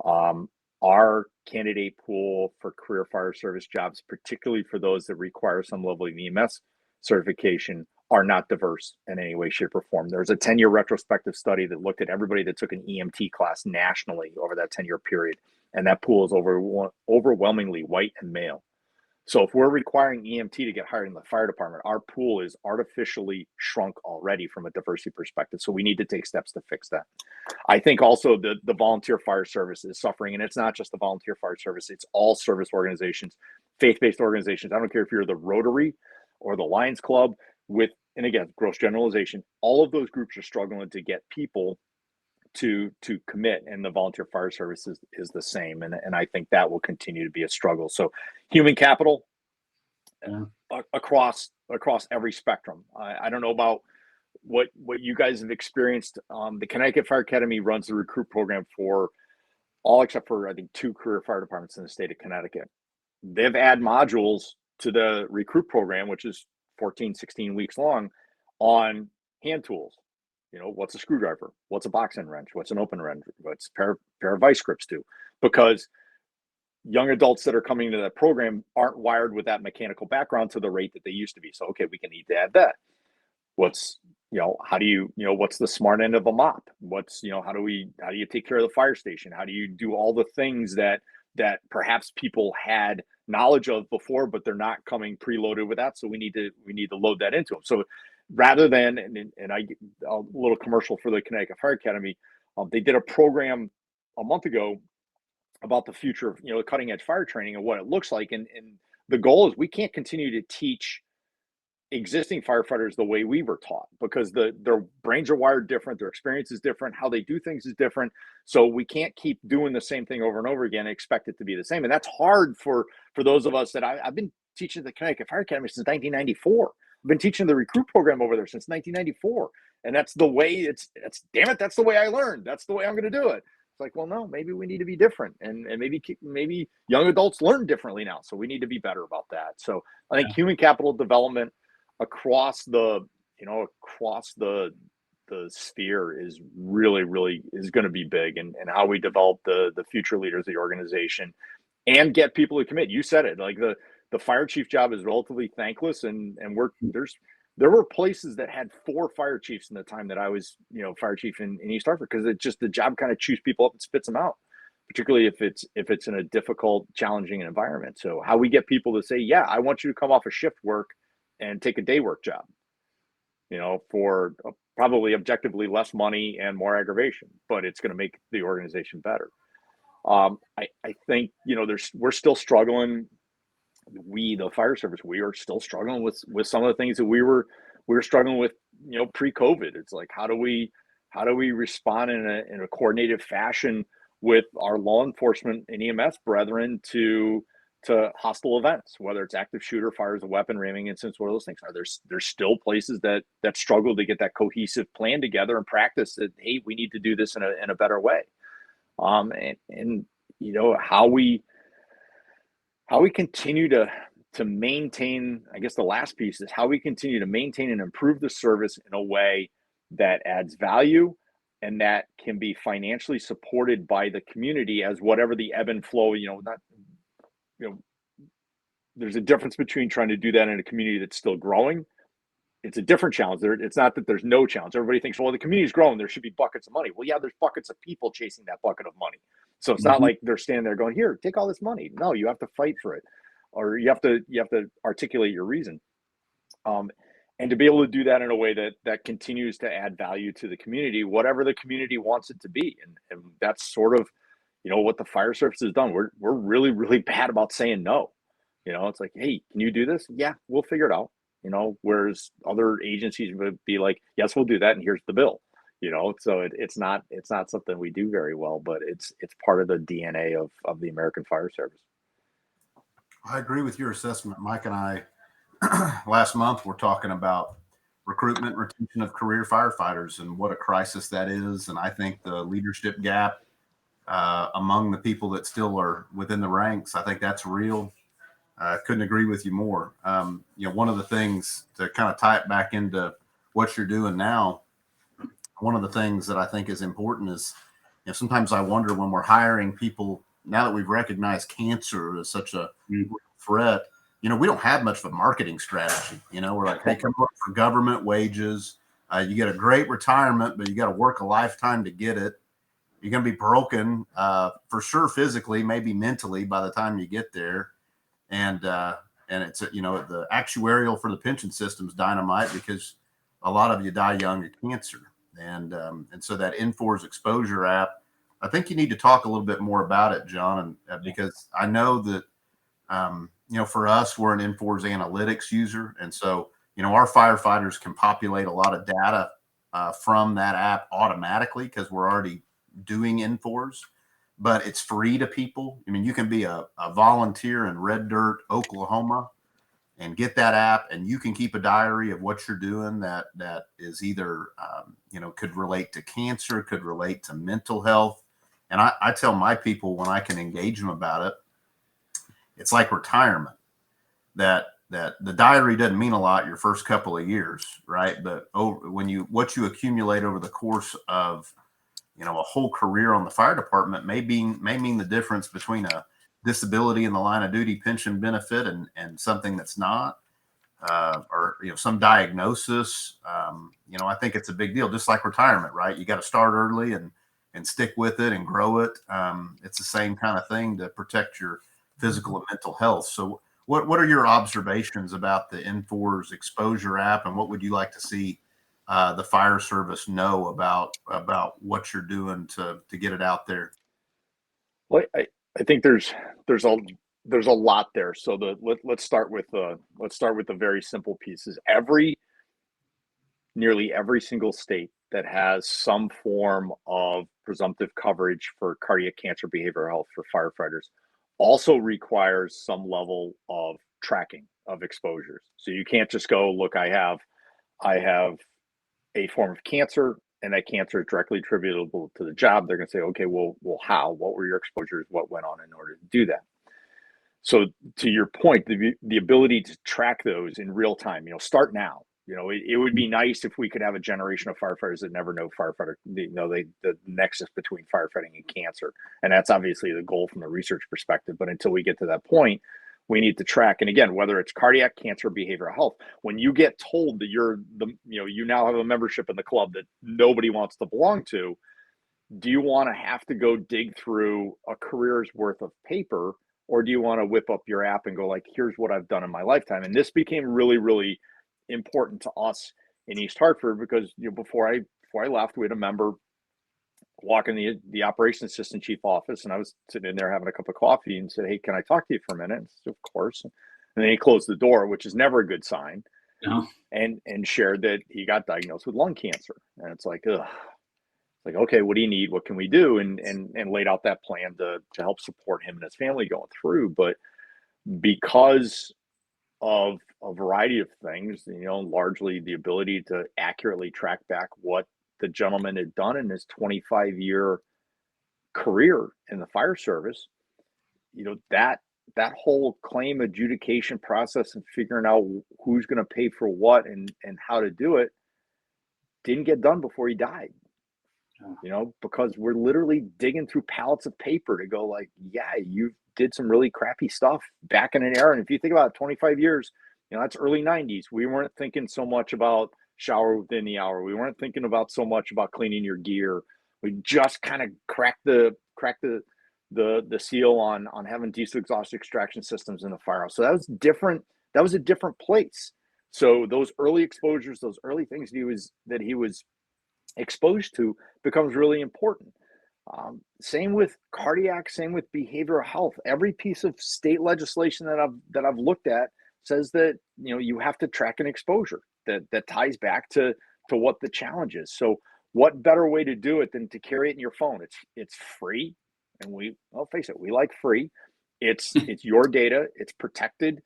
Our candidate pool for career fire service jobs, particularly for those that require some level of EMS certification, are not diverse in any way, shape, or form. There's a 10-year retrospective study that looked at everybody that took an EMT class nationally over that 10-year period, and that pool is overwhelmingly white and male. So if we're requiring EMT to get hired in the fire department, our pool is artificially shrunk already from a diversity perspective. So we need to take steps to fix that. I think also the volunteer fire service is suffering, and it's not just the volunteer fire service, it's all service organizations, faith-based organizations. I don't care if you're the Rotary or the Lions Club, and again, gross generalization, all of those groups are struggling to get people to commit, and the volunteer fire service is the same, and I think that will continue to be a struggle. So human capital, yeah, across every spectrum. I don't know about what you guys have experienced. The Connecticut Fire Academy runs the recruit program for all except for, I think, 2 career fire departments in the state of Connecticut. They've added modules to the recruit program, which is 14, 16 weeks long, on hand tools. What's a screwdriver? What's a box end wrench? What's an open wrench? What's a pair of vice grips do? Because young adults that are coming into that program aren't wired with that mechanical background to the rate that they used to be. So, okay, we can need to add that. What's, how do you, what's the smart end of a mop? What's, how do you take care of the fire station? How do you do all the things that perhaps people had knowledge of before, but they're not coming preloaded with that. So we need to load that into them. So rather than, and I a little commercial for the Connecticut Fire Academy, they did a program a month ago about the future of cutting edge fire training and what it looks like, and the goal is we can't continue to teach existing firefighters the way we were taught, because their brains are wired different, their experience is different, how they do things is different. So we can't keep doing the same thing over and over again and expect it to be the same. And that's hard for those of us that I've been teaching the Connecticut Fire Academy since 1994. I've been teaching the recruit program over there since 1994. And that's the way it's damn it, that's the way I learned. That's the way I'm going to do it. It's like, well, no, maybe we need to be different. And maybe young adults learn differently now. So we need to be better about that. So I think human capital development across the sphere is really is going to be big, and how we develop the future leaders of the organization and get people to commit. You said it, like the fire chief job is relatively thankless, and there were places that had 4 fire chiefs in the time that I was, fire chief in East Hartford, because it's just the job kind of chews people up and spits them out, particularly if it's in a difficult, challenging environment. So how we get people to say, yeah, I want you to come off a shift work and take a day work job, for probably objectively less money and more aggravation, but it's going to make the organization better. I think, we're still struggling. The fire service, we are still struggling with some of the things that we were struggling with, pre-COVID. It's like, how do we respond in a coordinated fashion with our law enforcement and EMS brethren to hostile events, whether it's active shooter, fires a weapon, ramming incidents, what those things are. There's still places that struggle to get that cohesive plan together and practice that, hey, we need to do this in a better way. And how we continue to maintain, I guess the last piece is how we continue to maintain and improve the service in a way that adds value and that can be financially supported by the community as whatever the ebb and flow, there's a difference between trying to do that in a community that's still growing. It's a different challenge. It's not that there's no challenge. Everybody thinks, well, the community's growing, there should be buckets of money. Well, yeah, there's buckets of people chasing that bucket of money. So it's not like they're standing there going, here, take all this money. No, you have to fight for it, or you have to articulate your reason. And to be able to do that in a way that continues to add value to the community, whatever the community wants it to be. And that's sort of, what the fire service has done. We're really, really bad about saying no. It's like, hey, can you do this? Yeah, we'll figure it out. Whereas other agencies would be like, yes, we'll do that, and here's the bill. So it's not something we do very well, but it's part of the DNA of the American Fire Service. I agree with your assessment. Mike and I last month were talking about recruitment and retention of career firefighters and what a crisis that is. And I think the leadership gap among the people that still are within the ranks, I think that's real. Couldn't agree with you more. One of the things to kind of tie it back into what you're doing now, one of the things that I think is important is, sometimes I wonder when we're hiring people, now that we've recognized cancer as such a threat, we don't have much of a marketing strategy. We're like, hey, come work for government wages. You get a great retirement, but you got to work a lifetime to get it. You're going to be broken for sure physically, maybe mentally by the time you get there. And it's, the actuarial for the pension system is dynamite because a lot of you die young of cancer. And so that NFORS exposure app, I think you need to talk a little bit more about it, John, and because I know that, for us, we're an NFORS analytics user. And so, our firefighters can populate a lot of data from that app automatically because we're already doing NFORS, but it's free to people. I mean, you can be a volunteer in Red Dirt, Oklahoma, and get that app, and you can keep a diary of what you're doing that is either, could relate to cancer, could relate to mental health. And I tell my people when I can engage them about it, it's like retirement, that the diary doesn't mean a lot your first couple of years, right? But what you accumulate over the course of, a whole career on the fire department may mean the difference between a disability in the line of duty pension benefit and something that's not, or some diagnosis. I think it's a big deal, just like retirement, right? You got to start early and stick with it and grow it. It's the same kind of thing to protect your physical and mental health. So what are your observations about the NFORS exposure app, and what would you like to see the fire service know about what you're doing to get it out there? Well, I think there's a lot there. So let's start with the very simple pieces. Nearly every single state that has some form of presumptive coverage for cardiac cancer behavioral health for firefighters also requires some level of tracking of exposures. So you can't just go, look, I have a form of cancer, and that cancer is directly attributable to the job. They're going to say, okay, well, how? What were your exposures? What went on in order to do that? So to your point, the ability to track those in real time, start now. It would be nice if we could have a generation of firefighters that never know firefighter, the nexus between firefighting and cancer. And that's obviously the goal from the research perspective. But until we get to that point, we need to track. And again, whether it's cardiac, cancer, behavioral health, when you get told that you now have a membership in the club that nobody wants to belong to, do you want to have to go dig through a career's worth of paper, or do you want to whip up your app and go like, here's what I've done in my lifetime? And this became really, really important to us in East Hartford, because before I left, we had a member walk in the operations assistant chief office, and I was sitting in there having a cup of coffee and said, hey, can I talk to you for a minute? And said, of course. And then he closed the door, which is never a good sign. No. And shared that he got diagnosed with lung cancer. And it's like, ugh. Like, okay, what do you need? What can we do? And laid out that plan to help support him and his family going through. But because of a variety of things, largely the ability to accurately track back what the gentleman had done in his 25-year career in the fire service, that whole claim adjudication process and figuring out who's going to pay for what and how to do it didn't get done before he died. Because we're literally digging through pallets of paper to go like, yeah, you did some really crappy stuff back in an era. And if you think about it, 25 years, that's early 90s. We weren't thinking so much about shower within the hour. We weren't thinking about so much about cleaning your gear. We just kind of cracked the seal on having diesel exhaust extraction systems in the firehouse. So that was different. That was a different place. So those early exposures, those early things that he was exposed to becomes really important. Same with cardiac, same with behavioral health. Every piece of state legislation that I've looked at says that you have to track an exposure that ties back to what the challenge is. So what better way to do it than to carry it in your phone? It's free, and I'll face it, we like free. It's your data, it's protected.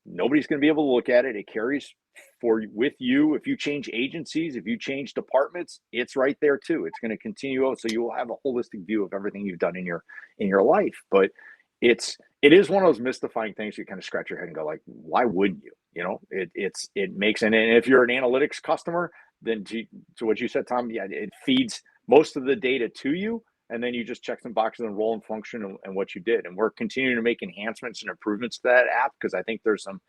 Nobody's going to be able to look at it. It carries with you. If you change agencies, if you change departments, it's right there too. It's going to continue out, so you will have a holistic view of everything you've done in your life. But it is one of those mystifying things. You kind of scratch your head and go like, why wouldn't you? It makes, and if you're an analytics customer, then to what you said, Tom, yeah, it feeds most of the data to you, and then you just check some boxes and role and function and what you did. And we're continuing to make enhancements and improvements to that app, because I think there's some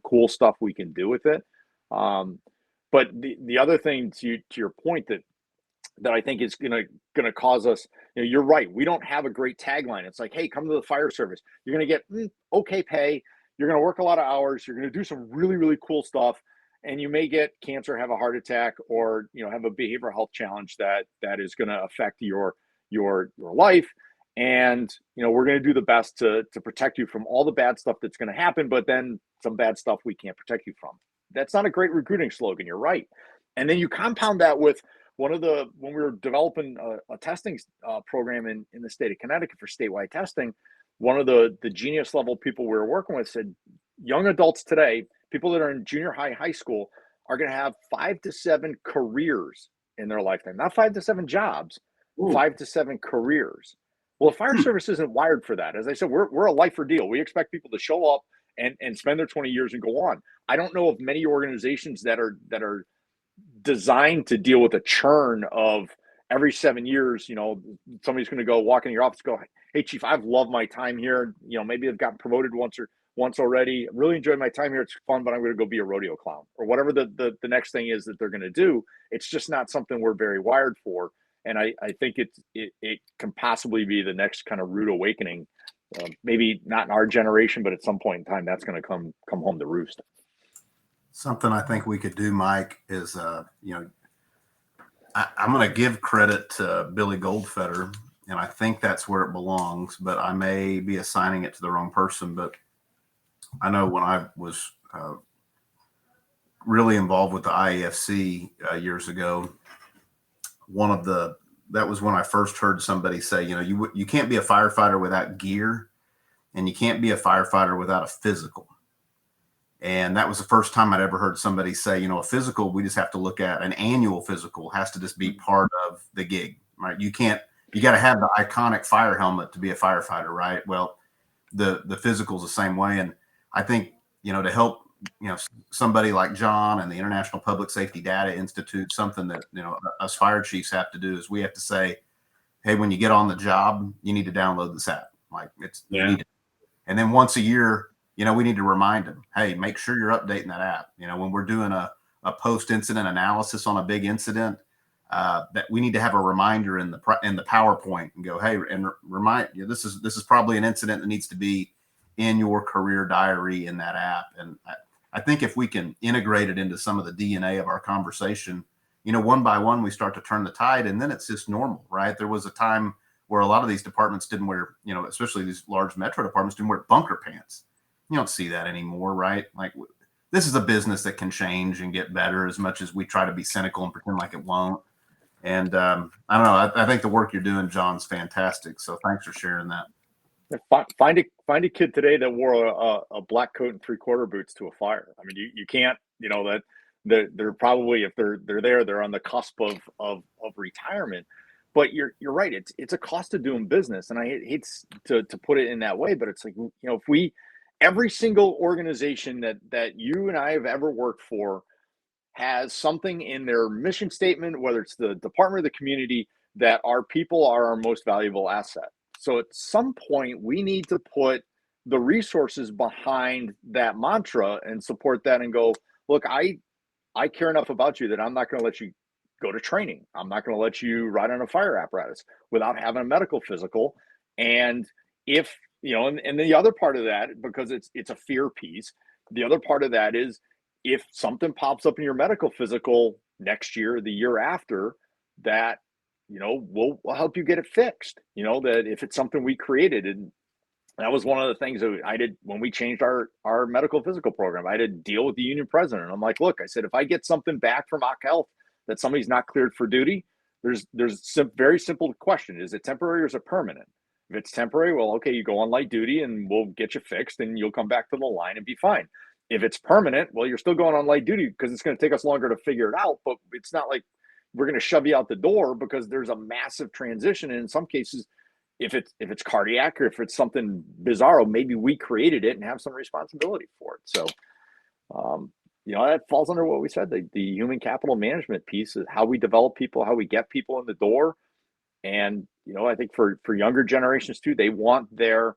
cool stuff we can do with it. But the other thing to your point that I think is gonna cause us, you're right. We don't have a great tagline. It's like, hey, come to the fire service. You're gonna get okay pay. You're gonna work a lot of hours. You're gonna do some really, really cool stuff, and you may get cancer, have a heart attack, or have a behavioral health challenge that is gonna affect your life. And we're gonna do the best to protect you from all the bad stuff that's gonna happen, but then some bad stuff we can't protect you from. That's not a great recruiting slogan. You're right. And then you compound that with when we were developing a testing program in the state of Connecticut for statewide testing, one of the genius level people we were working with said, young adults today, people that are in junior high school, are going to have 5 to 7 careers in their lifetime, not 5 to 7 jobs, 5 to 7 careers. Well, the fire service isn't wired for that. As I said, we're a lifer deal. We expect people to show up and spend their 20 years and go on. I don't know of many organizations that are designed to deal with a churn of every 7 years. Somebody's going to go walk in your office, go, hey, Chief, I've loved my time here. Maybe I've gotten promoted once already. I really enjoyed my time here. It's fun, but I'm going to go be a rodeo clown or whatever the next thing is that they're going to do. It's just not something we're very wired for. And I think it can possibly be the next kind of rude awakening. Maybe not in our generation, but at some point in time, that's going to come home to roost. Something I think we could do, Mike, is, I'm going to give credit to Billy Goldfeder, and I think that's where it belongs, but I may be assigning it to the wrong person. But I know when I was really involved with the IAFC years ago, that was when I first heard somebody say, you can't be a firefighter without gear, and you can't be a firefighter without a physical. And that was the first time I'd ever heard somebody say, a physical, we just have to look at an annual physical has to just be part of the gig, right? You got to have the iconic fire helmet to be a firefighter, right? Well, the physical is the same way. And I think, to help, somebody like John and the International Public Safety Data Institute, something that, us fire chiefs have to do is we have to say, hey, when you get on the job, you need to download this app. Like and then once a year, we need to remind them, hey, make sure you're updating that app. When we're doing a post-incident analysis on a big incident, that we need to have a reminder in the PowerPoint and go, hey, and remind you, this is probably an incident that needs to be in your career diary in that app. And I think if we can integrate it into some of the DNA of our conversation, one by one, we start to turn the tide, and then it's just normal, right? There was a time where a lot of these departments didn't wear, especially these large metro departments didn't wear bunker pants. You don't see that anymore, right? Like, this is a business that can change and get better as much as we try to be cynical and pretend like it won't. And I don't know. I think the work you're doing, John's fantastic. So thanks for sharing that. Find a kid today that wore a black coat and 3/4 boots to a fire. I mean, you can't, that they're probably, if they're on the cusp of retirement. But you're right. It's a cost of doing business, and I hate to put it in that way, but it's like, if every single organization that you and I have ever worked for has something in their mission statement, whether it's the department or the community, that our people are our most valuable asset. So at some point, we need to put the resources behind that mantra and support that and go, look, I care enough about you that I'm not going to let you go to training. I'm not going to let you ride on a fire apparatus without having a medical physical. And if, and the other part of that, because it's a fear piece, the other part of that is, if something pops up in your medical physical next year, the year after, that, we'll help you get it fixed. That if it's something we created, and that was one of the things that I did when we changed our medical physical program. I had to deal with the union president. I'm like, look, I said, if I get something back from OC Health that somebody's not cleared for duty, there's some very simple question: is it temporary or is it permanent? If it's temporary, well, okay, you go on light duty and we'll get you fixed and you'll come back to the line and be fine. If it's permanent, well, you're still going on light duty because it's going to take us longer to figure it out, but it's not like we're going to shove you out the door, because there's a massive transition. And in some cases, if it's cardiac or if it's something bizarro, maybe we created it and have some responsibility for it. So, that falls under what we said, the human capital management piece is how we develop people, how we get people in the door. And, I think for younger generations too, they want their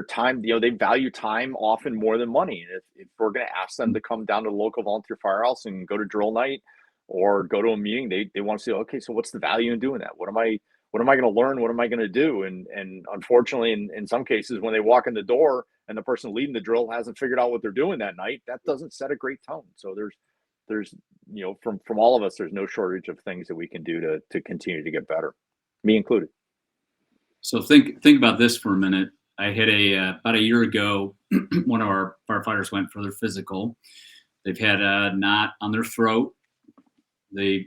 time, they value time often more than money. And if we're going to ask them to come down to the local volunteer firehouse and go to drill night or go to a meeting, they want to say, okay, so what's the value in doing that? What am I going to learn? What am I going to do? And unfortunately, in some cases, when they walk in the door and the person leading the drill hasn't figured out what they're doing that night, that doesn't set a great tone. So there's from all of us, there's no shortage of things that we can do to continue to get better, me included. So think about this for a minute. I had about a year ago, one of our firefighters went for their physical. They've had a knot on their throat. They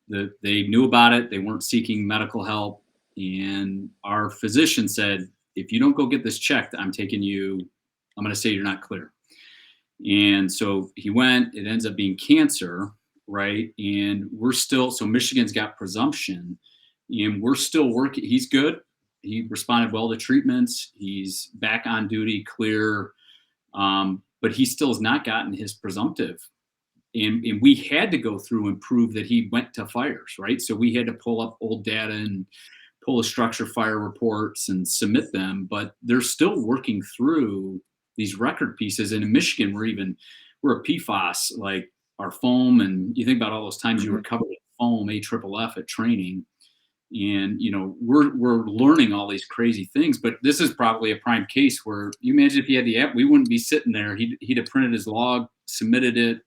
knew about it. They weren't seeking medical help. And our physician said, if you don't go get this checked, I'm going to say you're not clear. And so he went. It ends up being cancer, right? And so Michigan's got presumption, and we're still working. He's good. He responded well to treatments. He's back on duty, clear, but he still has not gotten his presumptive. And we had to go through and prove that he went to fires, right? So we had to pull up old data and pull the structure fire reports and submit them, but they're still working through these record pieces. And in Michigan, we're a PFAS, like our foam, and you think about all those times you were covered with foam, AFFF at training. And, we're learning all these crazy things, but this is probably a prime case where you imagine if he had the app, we wouldn't be sitting there. He'd have printed his log, submitted it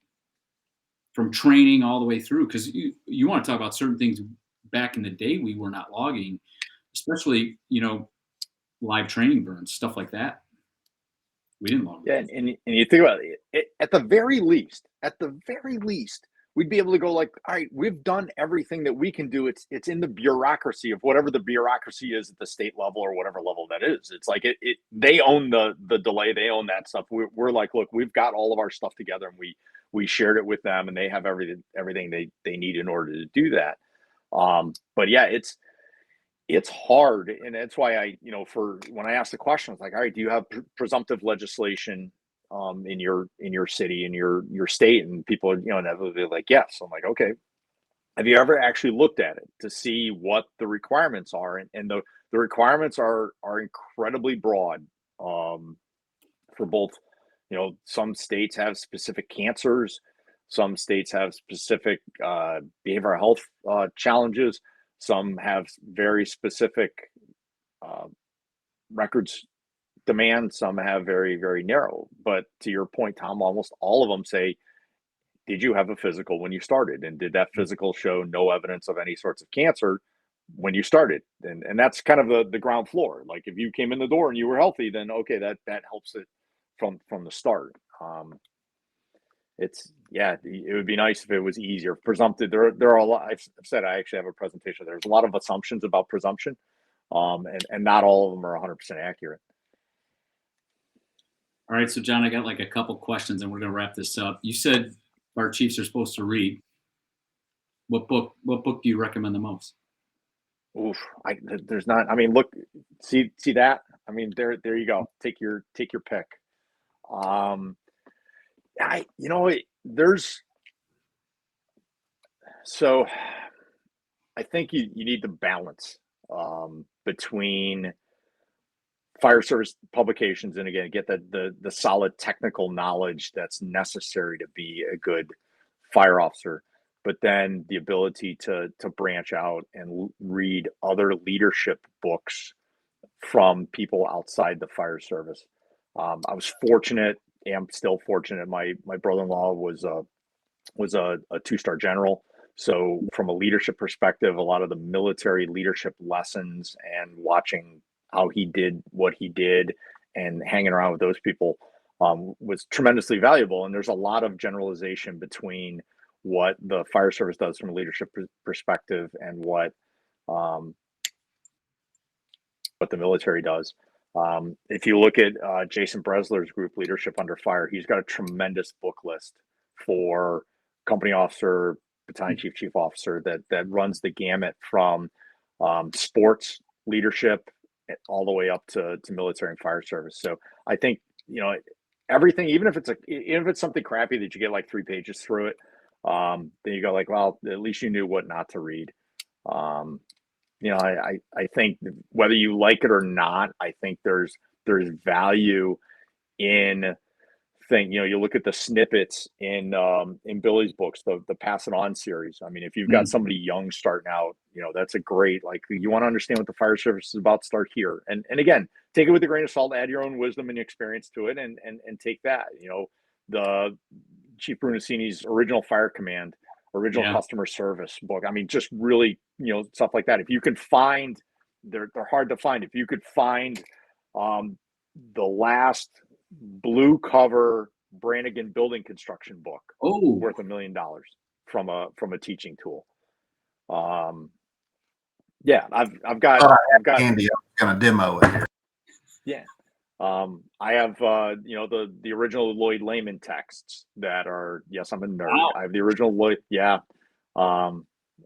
from training all the way through. Cause you want to talk about certain things back in the day, we were not logging, especially, live training burns, stuff like that. We didn't log. Yeah. And you think about it, at the very least, we'd be able to go like, all right, we've done everything that we can do. It's in the bureaucracy of whatever the bureaucracy is at the state level or whatever level that is. It's like they own the delay. They own that stuff. We're like, look, we've got all of our stuff together, and we shared it with them, and they have everything they need in order to do that. But yeah, it's hard. And that's why I, for when I asked the question, it's like, all right, do you have presumptive legislation in your city, in your state? And people are, inevitably like, yes. I'm like, okay, have you ever actually looked at it to see what the requirements are? And the requirements are incredibly broad. for both, some states have specific cancers, some states have specific behavioral health challenges, some have very specific records demand, some have very, very narrow. But to your point, Tom, almost all of them say, did you have a physical when you started? And did that physical show no evidence of any sorts of cancer when you started? And that's kind of the ground floor. Like if you came in the door and you were healthy, then okay, that helps it from the start. It would be nice if it was easier. Presumptive, there are a lot. I've said I actually have a presentation. There's a lot of assumptions about presumption, and not all of them are 100% accurate. All right, so John, I got like a couple questions, and we're going to wrap this up. You said our chiefs are supposed to read. What book do you recommend the most? Oof, there's not. I mean, look, see that. I mean, there you go. Take your pick. So I think you need the balance between fire service publications, and again, get the solid technical knowledge that's necessary to be a good fire officer, but then the ability to branch out and read other leadership books from people outside the fire service. I was fortunate, am still fortunate. My brother-in-law was a 2-star general. So from a leadership perspective, a lot of the military leadership lessons and watching how he did what he did and hanging around with those people was tremendously valuable. And there's a lot of generalization between what the fire service does from a leadership perspective and what the military does. If you look at Jason Bresler's group, Leadership Under Fire, he's got a tremendous book list for company officer, battalion chief officer that runs the gamut from sports leadership all the way up to military and fire service. So I think, everything, even if it's something crappy that you get like 3 pages through it, then you go like, well, at least you knew what not to read. I think whether you like it or not, I think there's value in you look at the snippets in Billy's books, the Pass It On series. I mean, if you've got somebody young starting out, that's a great, like, you want to understand what the fire service is about, start here. And again, take it with a grain of salt, add your own wisdom and experience to it, and take that. The Chief Brunacini's Original Fire Command, original customer service book. I mean, just really, stuff like that. If you can find, they're hard to find. If you could find the last blue cover Brannigan building construction book, worth $1 million from a teaching tool. I've got Andy, I'm gonna demo it here. Yeah. I have the original Lloyd Layman texts that are, yes, I'm a nerd. Wow. I have the original Lloyd. Yeah. I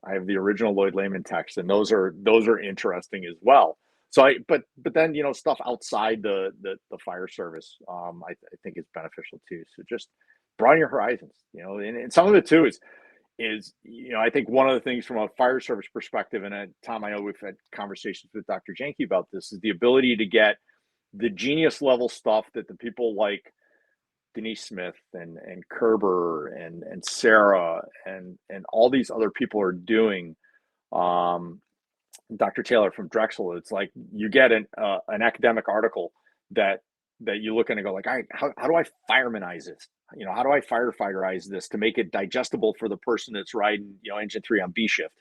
have the original Lloyd Layman text, and those are interesting as well. So but then, stuff outside the fire service, I think is beneficial too. So just broaden your horizons, and some of it too is I think one of the things from a fire service perspective, and Tom, I know we've had conversations with Dr. Jenkins about this, is the ability to get the genius level stuff that the people like Denise Smith and Kerber and Sarah and all these other people are doing. Dr. Taylor from Drexel, it's like you get an academic article that you look at and go like, all right, how do I firemanize this? How do I firefighterize this to make it digestible for the person that's riding, engine 3 on B shift?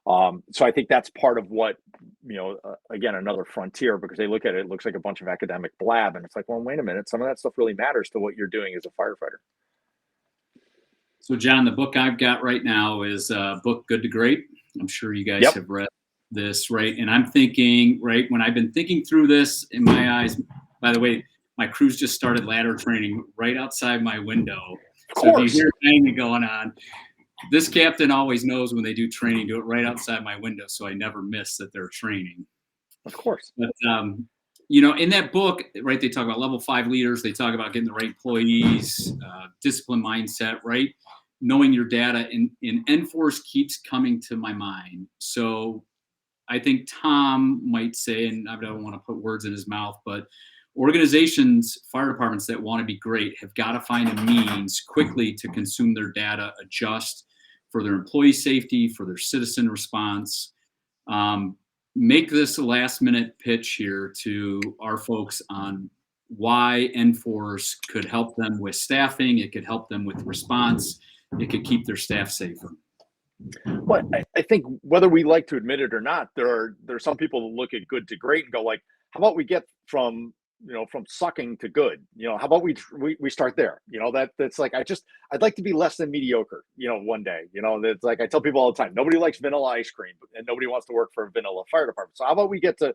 So I think that's part of what, again, another frontier, because they look at it, it looks like a bunch of academic blab. And it's like, well, wait a minute, some of that stuff really matters to what you're doing as a firefighter. So John, the book I've got right now is book Good to Great. I'm sure you guys have read this, right? And I'm thinking, right, when I've been thinking through this, in my eyes, by the way, my crews just started ladder training right outside my window. So if you hear banging going on, this captain always knows when they do training, do it right outside my window, so I never miss that they're training. Of course. But, in that book, right, they talk about level 5 leaders. They talk about getting the right employees, discipline mindset, right? Knowing your data. And NFORS keeps coming to my mind. So I think Tom might say, and I don't want to put words in his mouth, but Organizations, fire departments that want to be great have got to find a means quickly to consume their data, adjust for their employee safety, for their citizen response. Make this a last minute pitch here to our folks on why NFORS could help them with staffing. It could help them with response. It could keep their staff safer. Well, I think whether we like to admit it or not, there are some people that look at good to great and go like, how about we get from sucking to good? How about we start there? That's like, I'd like to be less than mediocre, one day. That's like, I tell people all the time, nobody likes vanilla ice cream and nobody wants to work for a vanilla fire department. So how about we get to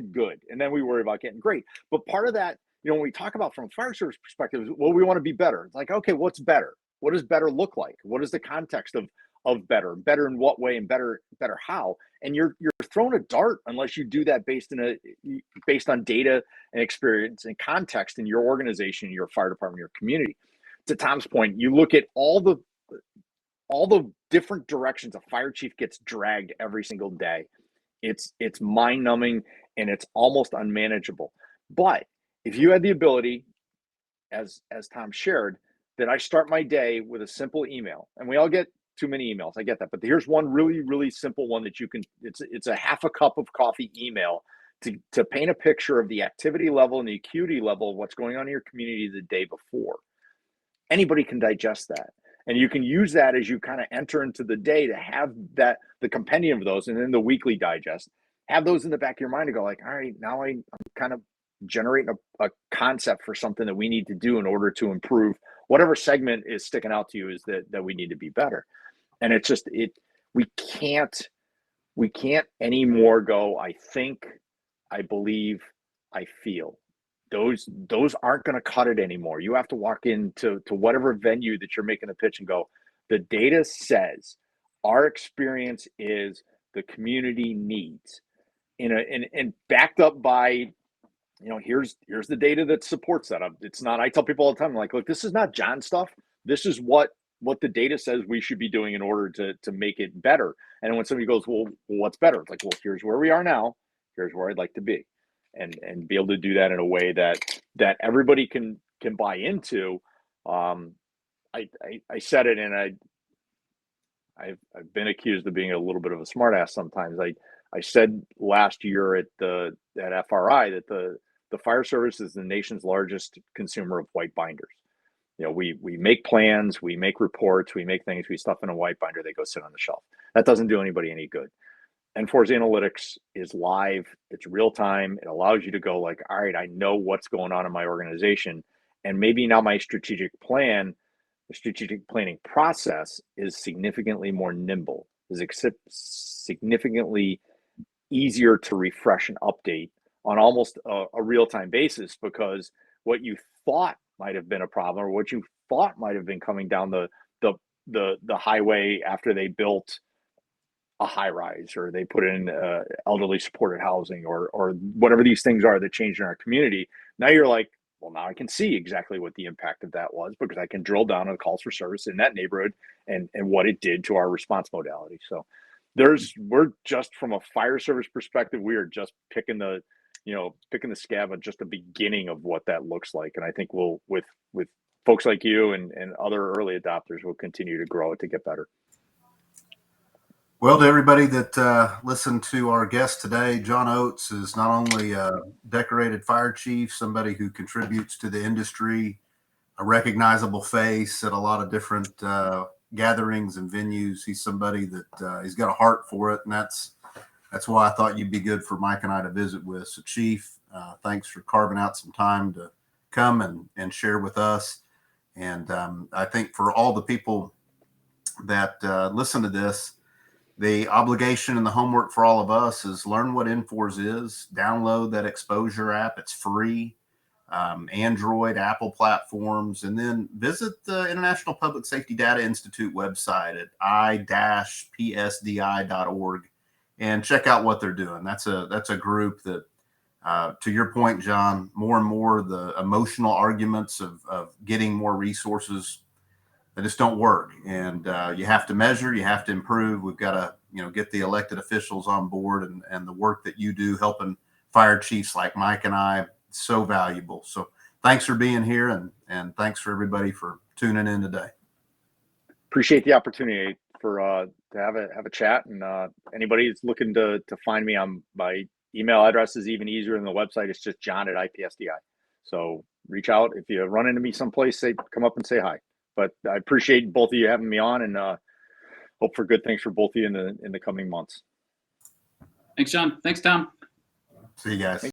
good, and then we worry about getting great. But part of that, when we talk about from a fire service perspective, is, well, we want to be better. It's like, okay, what's better? What does better look like? What is the context of better in what way, and better how? And you're throwing a dart unless you do that based on data and experience and context in your organization, your fire department, your community. To Tom's point, you look at all the different directions a fire chief gets dragged every single day. It's mind-numbing and it's almost unmanageable. But if you had the ability, as Tom shared, that I start my day with a simple email, and we all get too many emails. I get that, but here's one really, really simple one that you can. It's a half a cup of coffee email to paint a picture of the activity level and the acuity level of what's going on in your community the day before. Anybody can digest that, and you can use that as you kind of enter into the day to have the compendium of those, and then the weekly digest. Have those in the back of your mind to go like, all right, now I'm kind of generating a concept for something that we need to do in order to improve whatever segment is sticking out to you is that we need to be better. And it's just, we can't anymore go, I think, I believe, I feel. Those aren't going to cut it anymore. You have to walk into whatever venue that you're making a pitch and go, the data says our experience is the community needs, and backed up by, here's the data that supports that. It's not, I tell people all the time, like, look, this is not John stuff. This is what the data says we should be doing in order to make it better. And when somebody goes, well, what's better? It's like, well, here's where we are now. Here's where I'd like to be, and be able to do that in a way that everybody can buy into. I said it, and I've been accused of being a little bit of a smartass sometimes. I said last year at FRI that the fire service is the nation's largest consumer of white binders. We make plans, we make reports, we make things, we stuff in a white binder, they go sit on the shelf. That doesn't do anybody any good. NFORS analytics is live, it's real time. It allows you to go like, all right, I know what's going on in my organization. And maybe now my strategic planning process is significantly more nimble, is significantly easier to refresh and update on almost a real-time basis, because what you thought might have been a problem, or what you thought might have been coming down the highway after they built a high rise, or they put in elderly supported housing, or whatever these things are that changed in our community. Now you're like, well, now I can see exactly what the impact of that was, because I can drill down on calls for service in that neighborhood and what it did to our response modality. So we're just, from a fire service perspective, we are just picking the scab at just the beginning of what that looks like. And I think we'll, with folks like you and other early adopters, will continue to grow it to get better. Well, to everybody that listened to our guest today, John Oates is not only a decorated fire chief, somebody who contributes to the industry, a recognizable face at a lot of different gatherings and venues. He's somebody that he's got a heart for it, and that's why I thought you'd be good for Mike and I to visit with. So, Chief, thanks for carving out some time to come and share with us. And I think for all the people that listen to this, the obligation and the homework for all of us is learn what NFORS is, download that exposure app. It's free, Android, Apple platforms, and then visit the International Public Safety Data Institute website at i-psdi.org and check out what they're doing. That's a group that, to your point, John, more and more the emotional arguments of getting more resources, they just don't work. And you have to measure, you have to improve. We've got to, get the elected officials on board, and the work that you do helping fire chiefs like Mike and I It's so valuable. So thanks for being here, and thanks for everybody for tuning in today. Appreciate the opportunity for to have a chat, and anybody that's looking to find me, my email address is even easier than the website. It's just John@IPSDI. So reach out if you run into me someplace. Come up and say hi. But I appreciate both of you having me on, and hope for good things for both of you in the coming months. Thanks, John. Thanks, Tom. See you guys.